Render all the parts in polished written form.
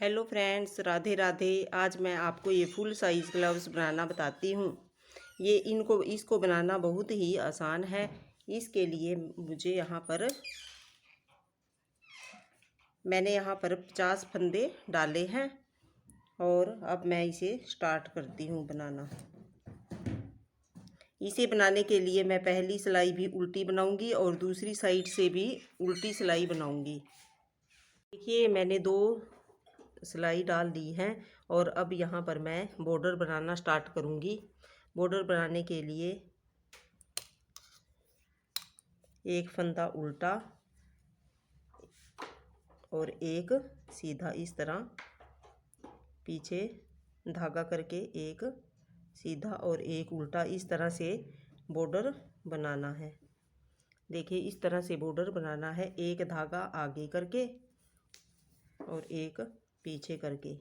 Hello friends, Radhe Radhe. आज मैं आपको ये फुल साइज़ ग्लव्स बनाना बताती हूँ। इसको बनाना बहुत ही आसान है। इसके लिए मैंने यहाँ पर 50 फंदे डाले हैं और अब मैं इसे स्टार्ट करती हूँ बनाना। इसे बनाने के लिए मैं पहली सिलाई भी उल्टी बनाऊंगी और दूसरी साइड से भी उल्टी सिलाई बनाऊंगी। देखिए, मैंने 2 सिलाई डाल दी है और अब यहाँ पर मैं बॉर्डर बनाना स्टार्ट करूँगी। बॉर्डर बनाने के लिए एक फंदा उल्टा और एक सीधा, इस तरह पीछे धागा करके एक सीधा और एक उल्टा, इस तरह से बॉर्डर बनाना है। देखिए, इस तरह से बॉर्डर बनाना है, एक धागा आगे करके और एक पीछे करके।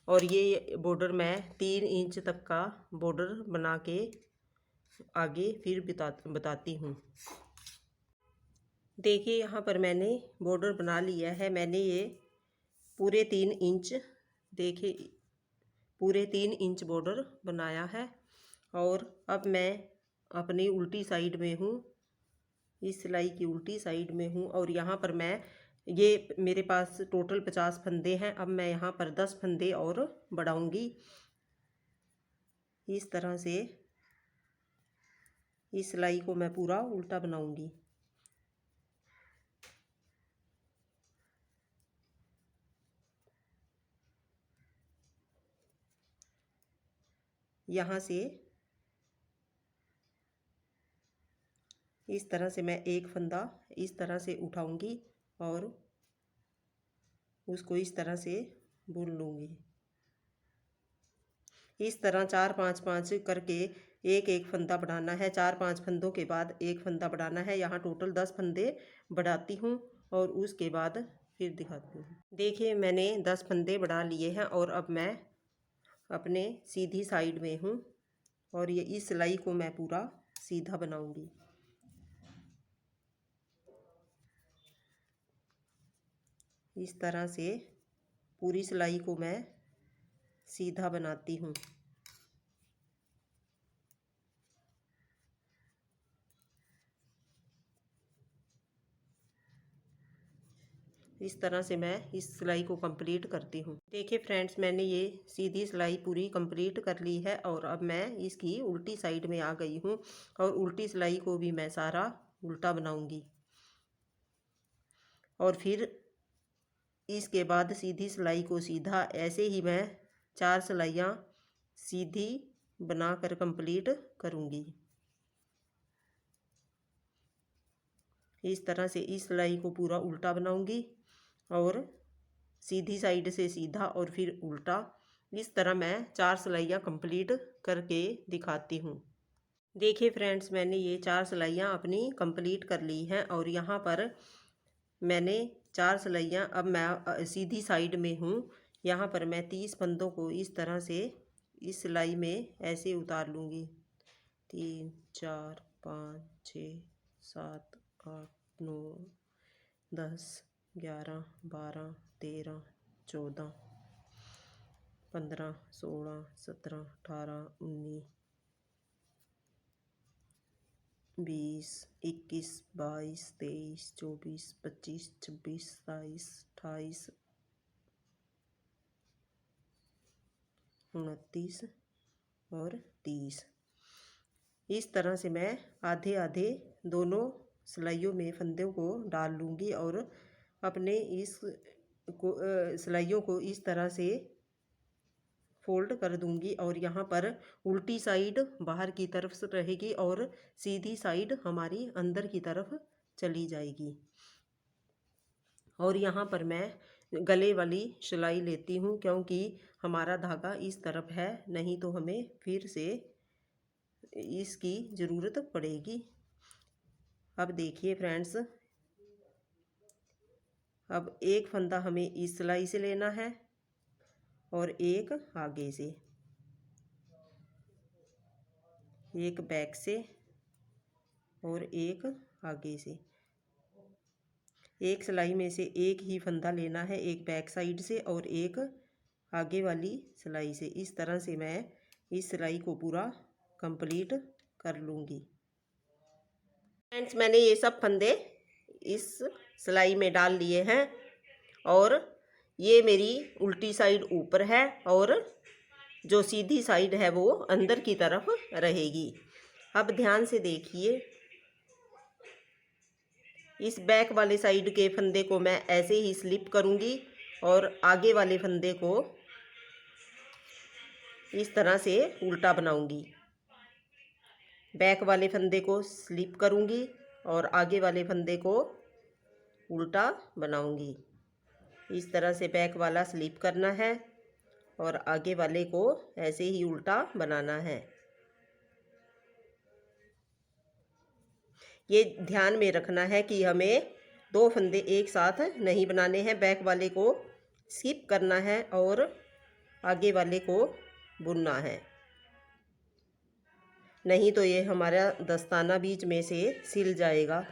और ये बॉर्डर मैं 3 इंच तक का बॉर्डर बना के आगे फिर बताती हूँ। देखिए, यहाँ पर मैंने बॉर्डर बना लिया है। मैंने ये पूरे 3 इंच, देखिए पूरे 3 इंच बॉर्डर बनाया है। और अब मैं अपनी उल्टी साइड में हूँ, इस सिलाई की उल्टी साइड में हूँ। और यहाँ पर ये मेरे पास टोटल 50 फंदे हैं। अब मैं यहाँ पर 10 फंदे और बढ़ाऊँगी। इस तरह से इस सिलाई को मैं पूरा उल्टा बनाऊँगी। यहाँ से इस तरह से मैं एक फंदा इस तरह से उठाऊँगी और उसको इस तरह से बुन लूँगी। इस तरह 4-5-5 करके एक एक फंदा बढ़ाना है। 4-5 फंदों के बाद एक फंदा बढ़ाना है। यहाँ टोटल 10 फंदे बढ़ाती हूँ और उसके बाद फिर दिखाती हूँ। देखिए, मैंने 10 फंदे बढ़ा लिए हैं और अब मैं अपने सीधी साइड में हूँ और ये इस सिलाई को मैं पूरा सीधा बनाऊँगी। इस तरह से पूरी सिलाई को मैं सीधा बनाती हूँ। इस तरह से मैं इस सिलाई को कंप्लीट करती हूँ। देखिए फ्रेंड्स, मैंने ये सीधी सिलाई पूरी कंप्लीट कर ली है और अब मैं इसकी उल्टी साइड में आ गई हूँ और उल्टी सिलाई को भी मैं सारा उल्टा बनाऊँगी। और फिर इसके बाद सीधी सिलाई को सीधा, ऐसे ही मैं 4 सिलाइयाँ सीधी बनाकर कंप्लीट करूँगी। इस तरह से इस सिलाई को पूरा उल्टा बनाऊँगी और सीधी साइड से सीधा और फिर उल्टा। इस तरह मैं 4 सिलाइयाँ कंप्लीट करके दिखाती हूँ। देखिए फ्रेंड्स, मैंने ये 4 सिलाइयाँ अपनी कंप्लीट कर ली हैं और यहाँ पर मैंने 4 सिलाइयाँ, अब मैं सीधी साइड में हूँ। यहाँ पर मैं 30 फंदों को इस तरह से इस सिलाई में ऐसे उतार लूँगी। 3 4 5 6 7 8 9 10 11 12 13 14 15 16 17 18 19 20 21 22 23 24 25 26 27 28 29 और 30। इस तरह से मैं आधे आधे दोनों सिलाइयों में फंदों को डाल लूँगी और अपने इस सिलाइयों को इस तरह से फोल्ड कर दूंगी। और यहाँ पर उल्टी साइड बाहर की तरफ से रहेगी और सीधी साइड हमारी अंदर की तरफ चली जाएगी। और यहाँ पर मैं गले वाली सिलाई लेती हूँ क्योंकि हमारा धागा इस तरफ है, नहीं तो हमें फिर से इसकी ज़रूरत पड़ेगी। अब देखिए फ्रेंड्स, अब एक फंदा हमें इस सिलाई से लेना है और एक आगे से, एक बैक से और एक आगे से। एक सिलाई में से एक ही फंदा लेना है, एक बैक साइड से और एक आगे वाली सिलाई से। इस तरह से मैं इस सिलाई को पूरा कंप्लीट कर लूँगी। फ्रेंड्स, मैंने ये सब फंदे इस सिलाई में डाल लिए हैं और ये मेरी उल्टी साइड ऊपर है और जो सीधी साइड है वो अंदर की तरफ रहेगी। अब ध्यान से देखिए, इस बैक वाले साइड के फंदे को मैं ऐसे ही स्लिप करूँगी और आगे वाले फंदे को इस तरह से उल्टा बनाऊँगी। बैक वाले फंदे को स्लिप करूँगी और आगे वाले फंदे को उल्टा बनाऊँगी। इस तरह से बैक वाला स्लिप करना है और आगे वाले को ऐसे ही उल्टा बनाना है। ये ध्यान में रखना है कि हमें दो फंदे एक साथ नहीं बनाने हैं। बैक वाले को स्किप करना है और आगे वाले को बुनना है, नहीं तो ये हमारा दस्ताना बीच में से सिल जाएगा।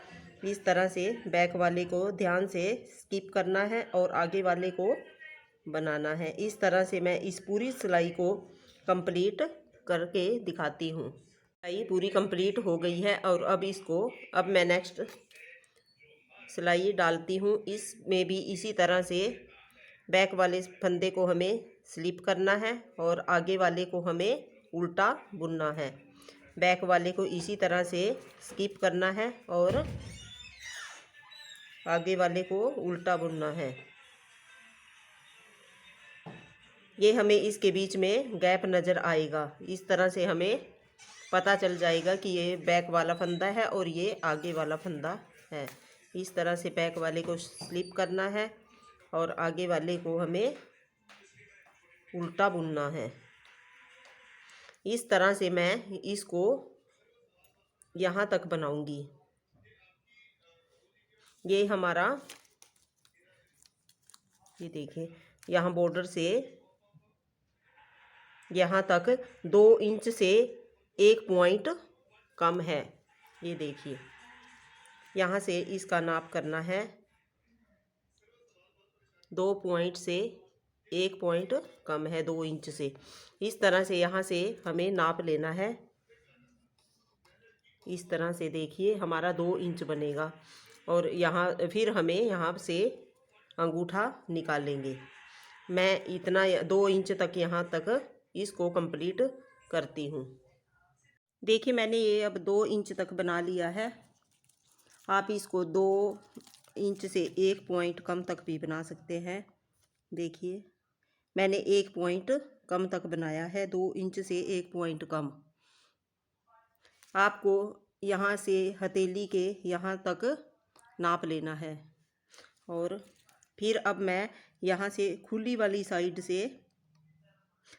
इस तरह से बैक वाले को ध्यान से स्किप करना है और आगे वाले को बनाना है। इस तरह से मैं इस पूरी सिलाई को कंप्लीट करके दिखाती हूँ। सिलाई पूरी कंप्लीट हो गई है और अब मैं नेक्स्ट सिलाई डालती हूँ। इसमें भी इसी तरह से बैक वाले फंदे को हमें स्लिप करना है और आगे वाले को हमें उल्टा बुनना है। बैक वाले को इसी तरह से स्किप करना है और आगे वाले को उल्टा बुनना है। ये हमें इसके बीच में गैप नज़र आएगा। इस तरह से हमें पता चल जाएगा कि ये बैक वाला फंदा है और ये आगे वाला फंदा है। इस तरह से बैक वाले को स्लिप करना है और आगे वाले को हमें उल्टा बुनना है। इस तरह से मैं इसको यहाँ तक बनाऊंगी। ये हमारा, ये देखिए, यहाँ बॉर्डर से यहाँ तक 2 इंच से 1 पॉइंट कम है। ये देखिए, यहाँ से इसका नाप करना है 2 पॉइंट से 1 पॉइंट कम है, 2 इंच से। इस तरह से यहाँ से हमें नाप लेना है। इस तरह से देखिए हमारा 2 इंच बनेगा और यहाँ फिर हमें यहाँ से अंगूठा निकालेंगे। मैं इतना 2 इंच तक यहाँ तक इसको कंप्लीट करती हूँ। देखिए, मैंने ये अब 2 इंच तक बना लिया है। आप इसको 2 इंच से 1 पॉइंट कम तक भी बना सकते हैं। देखिए, मैंने 1 पॉइंट कम तक बनाया है, 2 इंच से 1 पॉइंट कम। आपको यहाँ से हथेली के यहाँ तक नाप लेना है और फिर अब मैं यहाँ से खुली वाली साइड से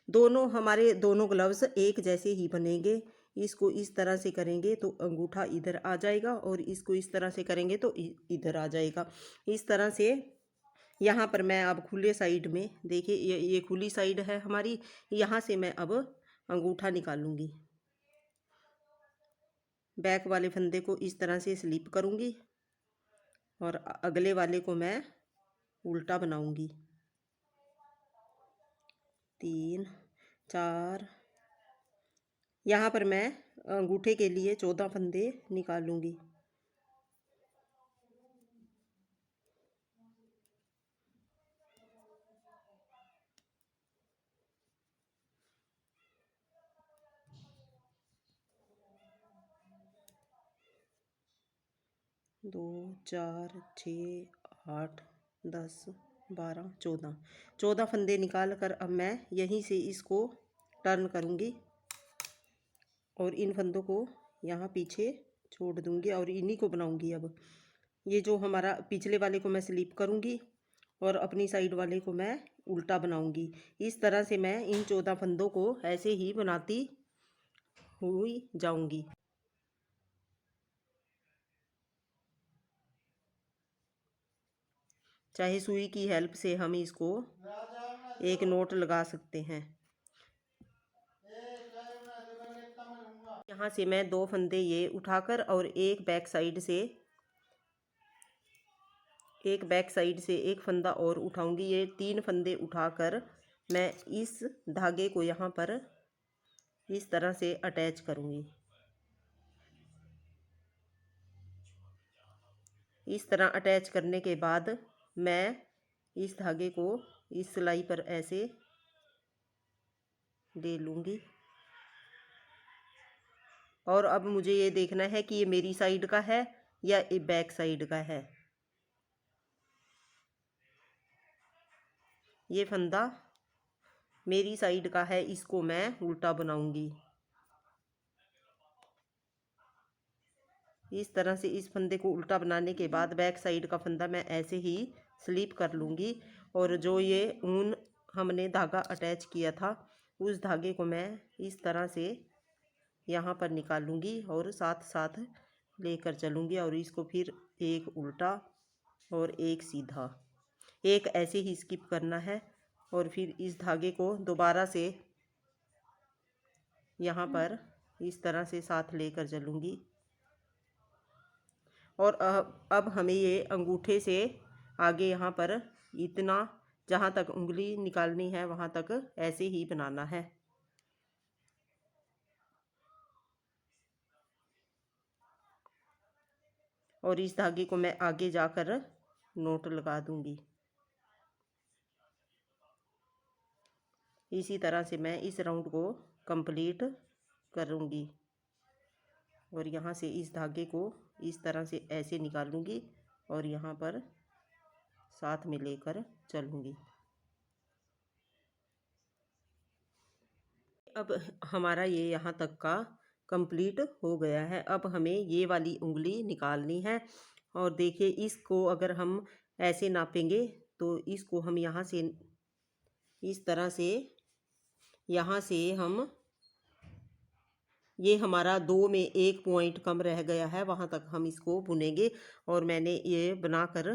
हमारे दोनों ग्लव्स एक जैसे ही बनेंगे। इसको इस तरह से करेंगे तो अंगूठा इधर आ जाएगा और इसको इस तरह से करेंगे तो इधर आ जाएगा। इस तरह से यहाँ पर मैं अब खुले साइड में, देखिए ये खुली साइड है हमारी, यहाँ से मैं अब अंगूठा निकालूंगी। बैक वाले फंदे को इस तरह से स्लिप करूंगी और अगले वाले को मैं उल्टा बनाऊंगी। 3 4, यहाँ पर मैं अंगूठे के लिए 14 फंदे निकालूंगी। दो, 4, 6, 8, 10, 12, 14 फंदे निकाल कर अब मैं यहीं से इसको टर्न करूँगी और इन फंदों को यहाँ पीछे छोड़ दूँगी और इन्हीं को बनाऊँगी। अब ये जो हमारा पिछले वाले को मैं स्लिप करूँगी और अपनी साइड वाले को मैं उल्टा बनाऊँगी। इस तरह से मैं इन 14 फंदों को ऐसे ही बनाती हुई जाऊँगी। चाहे सुई की हेल्प से हम इसको एक नोट लगा सकते हैं। यहाँ से मैं 2 फंदे ये उठाकर और एक बैक साइड से एक बैक साइड से एक फंदा और उठाऊंगी। ये 3 फंदे उठाकर मैं इस धागे को यहाँ पर इस तरह से अटैच करूँगी। इस तरह अटैच करने के बाद मैं इस धागे को इस सिलाई पर ऐसे ले लूँगी। और अब मुझे ये देखना है कि ये मेरी साइड का है या ये बैक साइड का है। ये फंदा मेरी साइड का है, इसको मैं उल्टा बनाऊंगी। इस तरह से इस फंदे को उल्टा बनाने के बाद बैक साइड का फंदा मैं ऐसे ही स्लिप कर लूँगी। और जो ये ऊन हमने धागा अटैच किया था उस धागे को मैं इस तरह से यहाँ पर निकालूंगी और साथ साथ लेकर चलूँगी। और इसको फिर एक उल्टा और एक सीधा, एक ऐसे ही स्किप करना है। और फिर इस धागे को दोबारा से यहाँ पर इस तरह से साथ लेकर चलूँगी। और अब हमें ये अंगूठे से आगे यहाँ पर इतना, जहाँ तक उंगली निकालनी है वहाँ तक ऐसे ही बनाना है। और इस धागे को मैं आगे जाकर नोट लगा दूंगी। इसी तरह से मैं इस राउंड को कंप्लीट करूंगी। और यहाँ से इस धागे को इस तरह से ऐसे निकालूंगी और यहाँ पर साथ में लेकर चलूंगी। अब हमारा ये यहाँ तक का कंप्लीट हो गया है। अब हमें ये वाली उंगली निकालनी है। और देखिए, इसको अगर हम ऐसे नापेंगे तो इसको हम यहाँ से इस तरह से, यहाँ से हम, ये हमारा 2 में 1 पॉइंट कम रह गया है, वहाँ तक हम इसको बुनेंगे। और मैंने ये बनाकर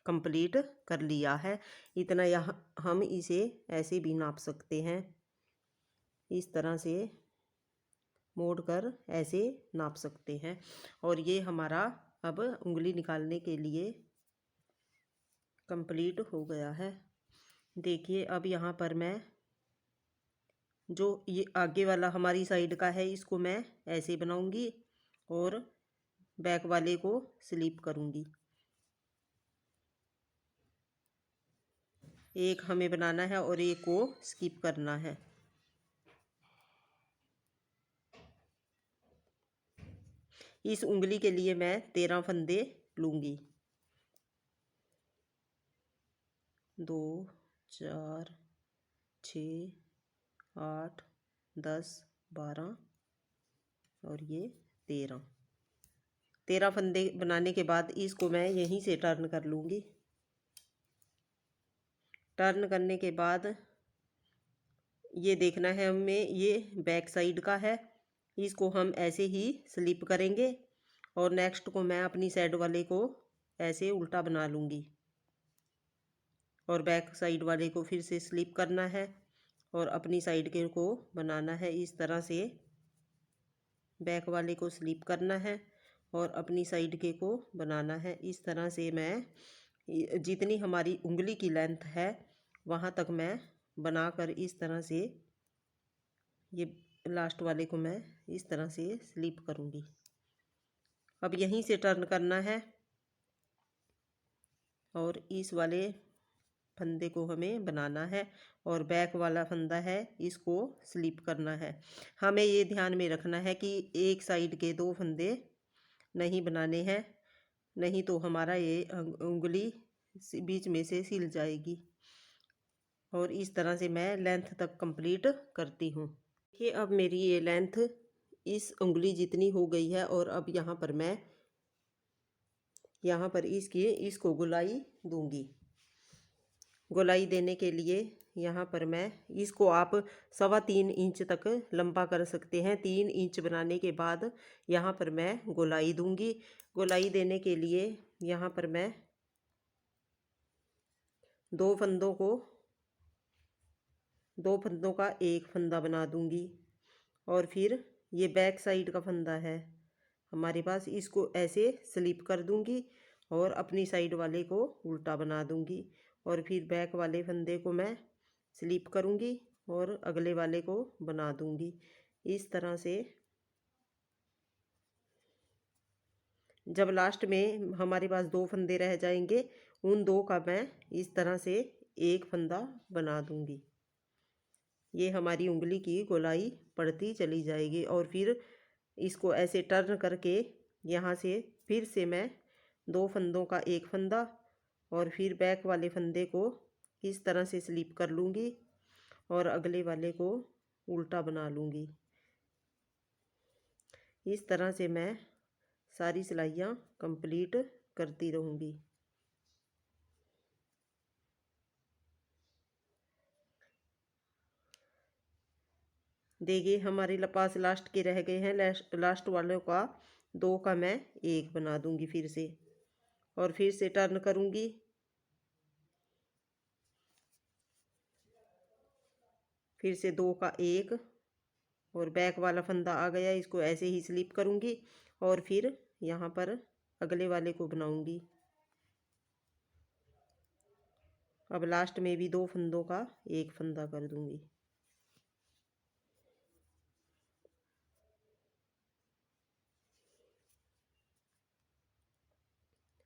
कंप्लीट कर लिया है। इतना यहाँ हम इसे ऐसे भी नाप सकते हैं, इस तरह से मोड़कर ऐसे नाप सकते हैं। और ये हमारा अब उंगली निकालने के लिए कंप्लीट हो गया है। देखिए, अब यहाँ पर मैं जो ये आगे वाला हमारी साइड का है इसको मैं ऐसे बनाऊंगी और बैक वाले को स्लिप करूंगी। एक हमें बनाना है और एक को स्किप करना है। इस उंगली के लिए मैं 13 फंदे लूंगी। 2 4 6 8 10 12 और ये 13 फंदे बनाने के बाद इसको मैं यहीं से टर्न कर लूँगी। टर्न करने के बाद ये देखना है हमें, ये बैक साइड का है, इसको हम ऐसे ही स्लिप करेंगे। और नेक्स्ट को मैं अपनी साइड वाले को ऐसे उल्टा बना लूँगी और बैक साइड वाले को फिर से स्लिप करना है और अपनी साइड के को बनाना है। इस तरह से बैक वाले को स्लिप करना है और अपनी साइड के को बनाना है। इस तरह से मैं जितनी हमारी उंगली की लेंथ है वहाँ तक मैं बनाकर इस तरह से ये लास्ट वाले को मैं इस तरह से स्लिप करूँगी। अब यहीं से टर्न करना है और इस वाले फंदे को हमें बनाना है और बैक वाला फंदा है इसको स्लिप करना है। हमें ये ध्यान में रखना है कि एक साइड के 2 फंदे नहीं बनाने हैं, नहीं तो हमारा ये उंगली बीच में से सिल जाएगी। और इस तरह से मैं लेंथ तक कंप्लीट करती हूँ। देखिए, अब मेरी ये लेंथ इस उंगली जितनी हो गई है। और अब यहाँ पर मैं इसको गोलाई दूंगी। गोलाई देने के लिए यहाँ पर मैं इसको आप 3.25 इंच तक लंबा कर सकते हैं। 3 इंच बनाने के बाद यहाँ पर मैं गोलाई दूंगी। गोलाई देने के लिए यहाँ पर मैं 2 फंदों का एक फंदा बना दूंगी। और फिर ये बैक साइड का फंदा है हमारे पास, इसको ऐसे स्लिप कर दूंगी और अपनी साइड वाले को उल्टा बना दूंगी और फिर बैक वाले फंदे को मैं स्लिप करूंगी और अगले वाले को बना दूंगी। इस तरह से जब लास्ट में हमारे पास 2 फंदे रह जाएंगे, उन 2 का मैं इस तरह से एक फंदा बना दूंगी। ये हमारी उंगली की गोलाई पड़ती चली जाएगी और फिर इसको ऐसे टर्न करके यहाँ से फिर से मैं 2 फंदों का एक फंदा और फिर बैक वाले फंदे को इस तरह से स्लिप कर लूँगी और अगले वाले को उल्टा बना लूँगी। इस तरह से मैं सारी सिलाइयाँ कंप्लीट करती रहूँगी। देखिए हमारे पास लास्ट के रह गए हैं, लास्ट वालों का 2 का मैं एक बना दूंगी फिर से और फिर से टर्न करूंगी। फिर से 2 का एक और बैक वाला फंदा आ गया, इसको ऐसे ही स्लिप करूंगी और फिर यहाँ पर अगले वाले को बनाऊंगी। अब लास्ट में भी 2 फंदों का एक फंदा कर दूंगी।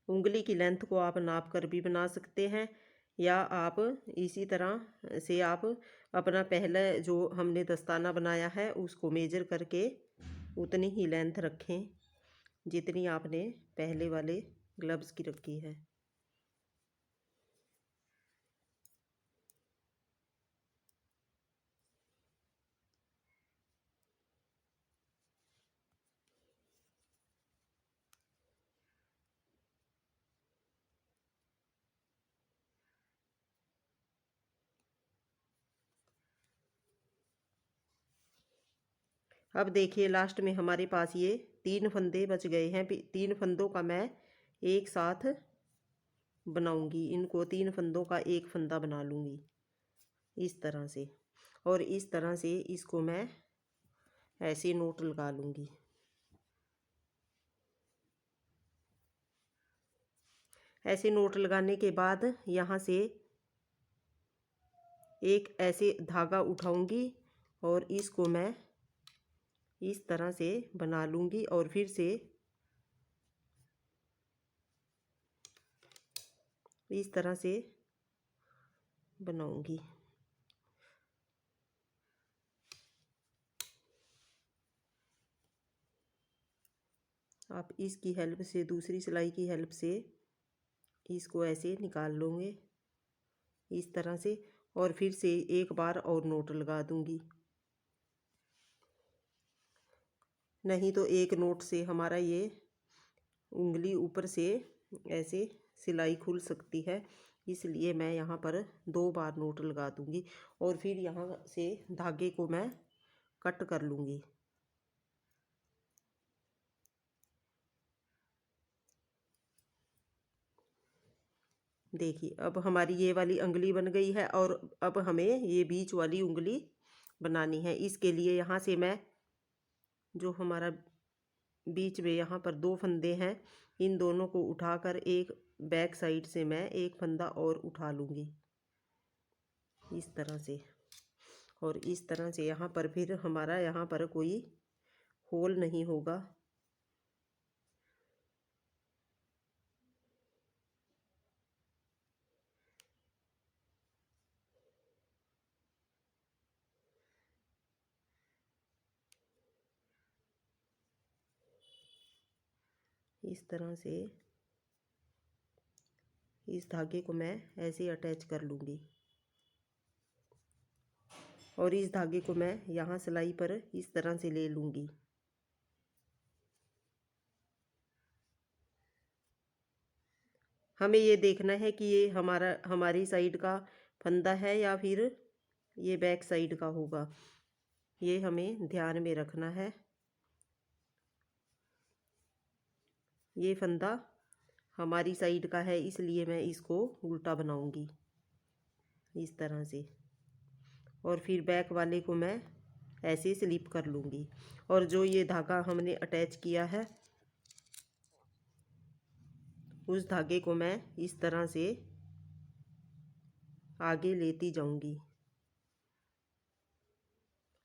उंगली की लेंथ को आप नाप कर भी बना सकते हैं या आप इसी तरह से आप अपना पहले जो हमने दस्ताना बनाया है उसको मेजर करके उतनी ही लेंथ रखें जितनी आपने पहले वाले ग्लव्स की रखी है। अब देखिए लास्ट में हमारे पास ये 3 फंदे बच गए हैं। 3 फंदों का मैं एक साथ बनाऊंगी, इनको 3 फंदों का एक फंदा बना लूँगी इस तरह से और इस तरह से इसको मैं ऐसे नोट लगा लूँगी। ऐसे नोट लगाने के बाद यहाँ से एक ऐसे धागा उठाऊंगी और इसको मैं इस तरह से बना लूँगी और फिर से इस तरह से बनाऊंगी। आप इसकी हेल्प से, दूसरी सिलाई की हेल्प से इसको ऐसे निकाल लोगे इस तरह से और फिर से एक बार और नोट लगा दूंगी। नहीं तो एक नोट से हमारा ये उंगली ऊपर से ऐसे सिलाई खुल सकती है, इसलिए मैं यहाँ पर 2 बार नोट लगा दूंगी और फिर यहाँ से धागे को मैं कट कर लूँगी। देखिए अब हमारी ये वाली उंगली बन गई है और अब हमें ये बीच वाली उंगली बनानी है। इसके लिए यहाँ से मैं जो हमारा बीच में यहाँ पर 2 फंदे हैं, इन दोनों को उठाकर एक बैक साइड से मैं एक फंदा और उठा लूँगी इस तरह से और इस तरह से यहाँ पर फिर हमारा यहाँ पर कोई होल नहीं होगा। इस तरह से इस धागे को मैं ऐसे अटैच कर लूँगी और इस धागे को मैं यहाँ सिलाई पर इस तरह से ले लूँगी। हमें ये देखना है कि ये हमारी साइड का फंदा है या फिर ये बैक साइड का होगा, ये हमें ध्यान में रखना है। ये फंदा हमारी साइड का है इसलिए मैं इसको उल्टा बनाऊंगी इस तरह से और फिर बैक वाले को मैं ऐसे स्लिप कर लूँगी और जो ये धागा हमने अटैच किया है उस धागे को मैं इस तरह से आगे लेती जाऊंगी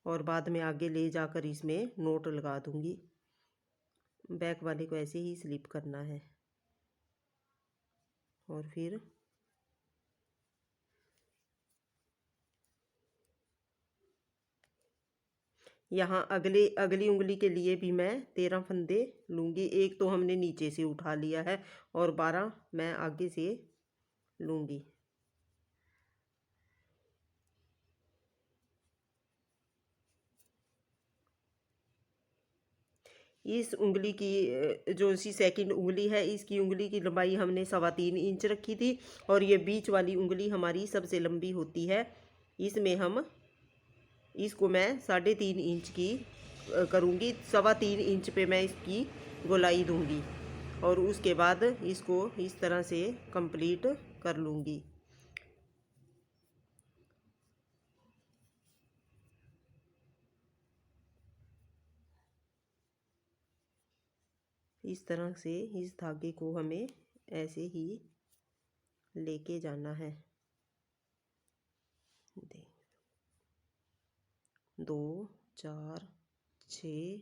और बाद में आगे ले जाकर इसमें नोट लगा दूंगी। बैक वाले को ऐसे ही स्लिप करना है और फिर यहाँ अगली उंगली के लिए भी मैं 13 फंदे लूँगी। एक तो हमने नीचे से उठा लिया है और 12 मैं आगे से लूँगी। इस उंगली की जो सी सेकंड उंगली है, इसकी उंगली की लंबाई हमने 3.25 इंच रखी थी और ये बीच वाली उंगली हमारी सबसे लंबी होती है। इसमें हम इसको मैं 3.5 इंच की करूँगी। 3.25 इंच पे मैं इसकी गोलाई दूंगी और उसके बाद इसको इस तरह से कंप्लीट कर लूँगी। इस तरह से इस धागे को हमें ऐसे ही लेके जाना है। 2 4 6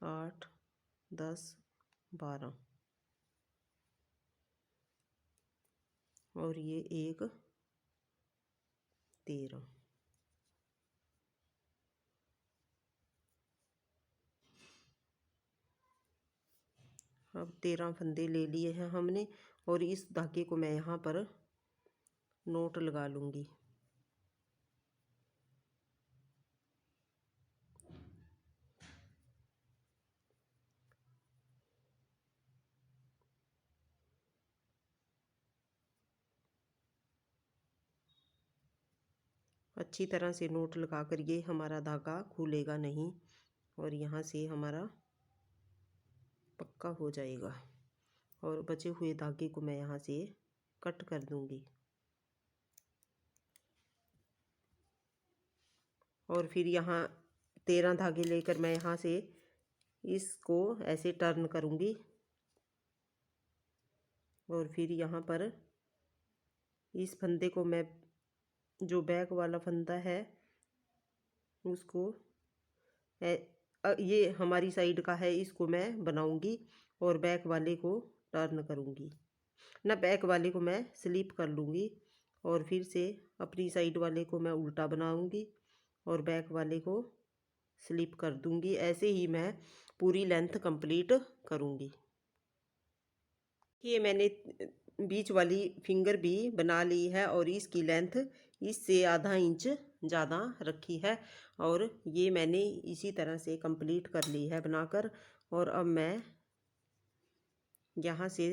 8 10 12 और ये 1 13। अब 13 फंदे ले लिए हैं हमने और इस धागे को मैं यहाँ पर नोट लगा लूँगी। अच्छी तरह से नोट लगा कर ये हमारा धागा खुलेगा नहीं और यहाँ से हमारा पक्का हो जाएगा। और बचे हुए धागे को मैं यहाँ से कट कर दूँगी और फिर यहाँ 13 धागे लेकर मैं यहाँ से इसको ऐसे टर्न करूँगी और फिर यहाँ पर इस फंदे को मैं जो बैक वाला फंदा है उसको ये हमारी साइड का है, इसको मैं बनाऊँगी और बैक वाले को टर्न करूँगी ना, बैक वाले को मैं स्लिप कर लूँगी और फिर से अपनी साइड वाले को मैं उल्टा बनाऊँगी और बैक वाले को स्लिप कर दूँगी। ऐसे ही मैं पूरी लेंथ कंप्लीट करूँगी। ये मैंने बीच वाली फिंगर भी बना ली है और इसकी लेंथ इससे आधा इंच ज़्यादा रखी है और ये मैंने इसी तरह से कंप्लीट कर ली है बनाकर। और अब मैं यहाँ से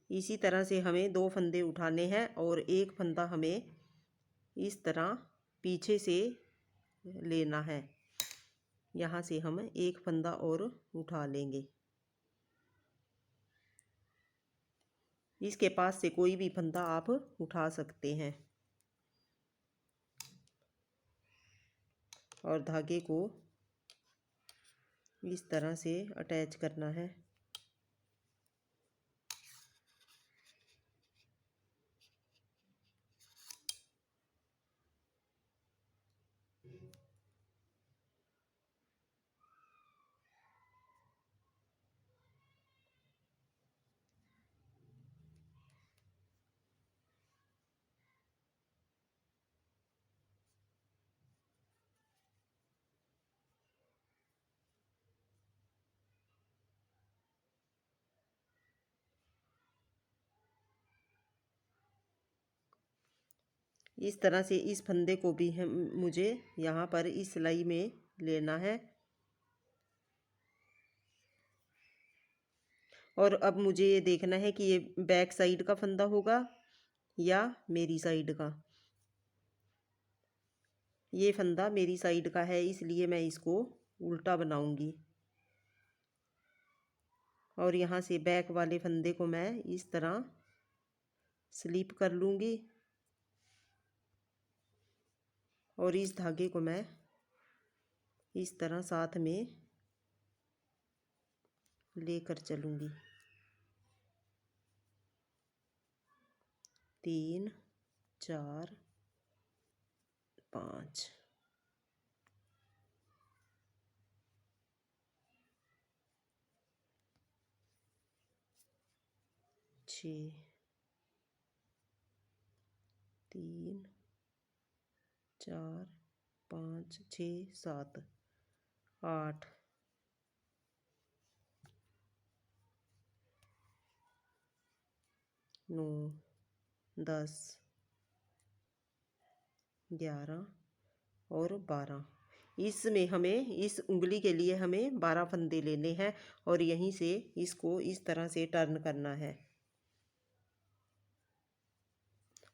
इसी तरह से हमें 2 फंदे उठाने हैं और एक फंदा हमें इस तरह पीछे से लेना है। यहाँ से हम एक फंदा और उठा लेंगे। इसके पास से कोई भी फंदा आप उठा सकते हैं और धागे को इस तरह से अटैच करना है। इस तरह से इस फंदे को भी मुझे यहाँ पर इस सिलाई में लेना है और अब मुझे ये देखना है कि ये बैक साइड का फंदा होगा या मेरी साइड का। ये फंदा मेरी साइड का है इसलिए मैं इसको उल्टा बनाऊंगी और यहाँ से बैक वाले फंदे को मैं इस तरह स्लिप कर लूँगी और इस धागे को मैं इस तरह साथ में लेकर चलूँगी। 3 4 5 6 3 4 5 6 7 8 9 10 11 और 12। इसमें हमें इस उंगली के लिए हमें 12 फंदे लेने हैं और यहीं से इसको इस तरह से टर्न करना है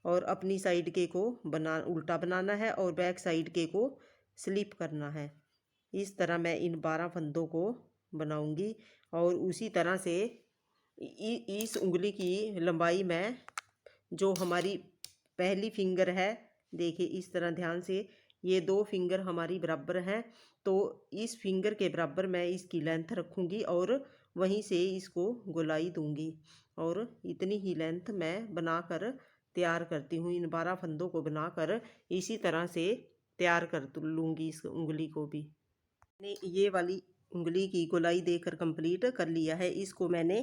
और अपनी साइड के को उल्टा बनाना है और बैक साइड के को स्लिप करना है। इस तरह मैं इन 12 फंदों को बनाऊंगी और उसी तरह से इस उंगली की लंबाई में जो हमारी पहली फिंगर है, देखिए इस तरह ध्यान से, ये 2 फिंगर हमारी बराबर हैं, तो इस फिंगर के बराबर मैं इसकी लेंथ रखूँगी और वहीं से इसको गोलाई दूंगी और इतनी ही लेंथ मैं बनाकर तैयार करती हूँ। इन 12 फंदों को बनाकर इसी तरह से तैयार कर लूँगी इस उंगली को भी। मैंने ये वाली उंगली की गोलाई देकर कंप्लीट कर लिया है। इसको मैंने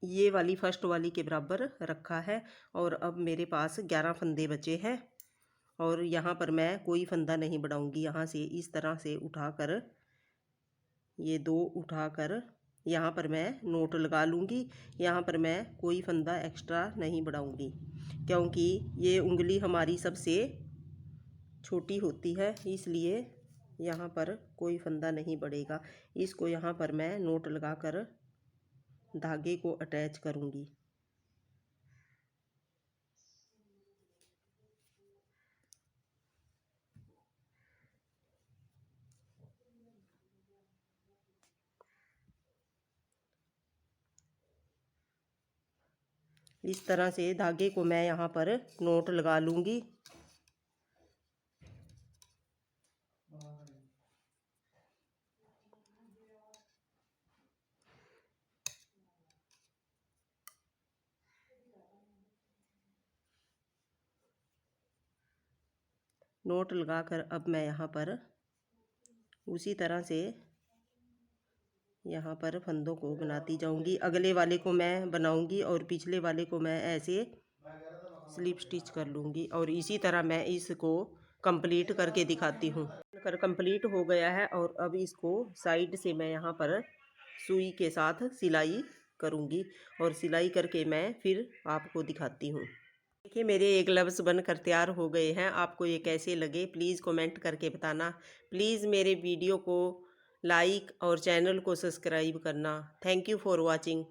ये वाली फर्स्ट वाली के बराबर रखा है और अब मेरे पास 11 फंदे बचे हैं और यहाँ पर मैं कोई फंदा नहीं बढ़ाऊंगी। यहाँ से इस तरह से उठाकर ये 2 उठाकर यहाँ पर मैं नोट लगा लूँगी। यहाँ पर मैं कोई फंदा एक्स्ट्रा नहीं बढ़ाऊंगी क्योंकि ये उंगली हमारी सबसे छोटी होती है, इसलिए यहाँ पर कोई फंदा नहीं बढ़ेगा। इसको यहाँ पर मैं नोट लगाकर धागे को अटैच करूँगी। इस तरह से धागे को मैं यहाँ पर नोट लगा लूँगी। नोट लगाकर अब मैं यहाँ पर उसी तरह से यहाँ पर फंदों को बनाती जाऊँगी। अगले वाले को मैं बनाऊँगी और पिछले वाले को मैं ऐसे स्लिप स्टिच कर लूँगी और इसी तरह मैं इसको कंप्लीट करके दिखाती हूँ। कर कंप्लीट हो गया है और अब इसको साइड से मैं यहाँ पर सुई के साथ सिलाई करूँगी और सिलाई करके मैं फिर आपको दिखाती हूँ। देखिए मेरे ये ग्लव्स बनकर तैयार हो गए हैं। आपको ये कैसे लगे प्लीज़ कमेंट करके बताना। प्लीज़ मेरे वीडियो को लाइक और चैनल को सब्सक्राइब करना। Thank you for watching.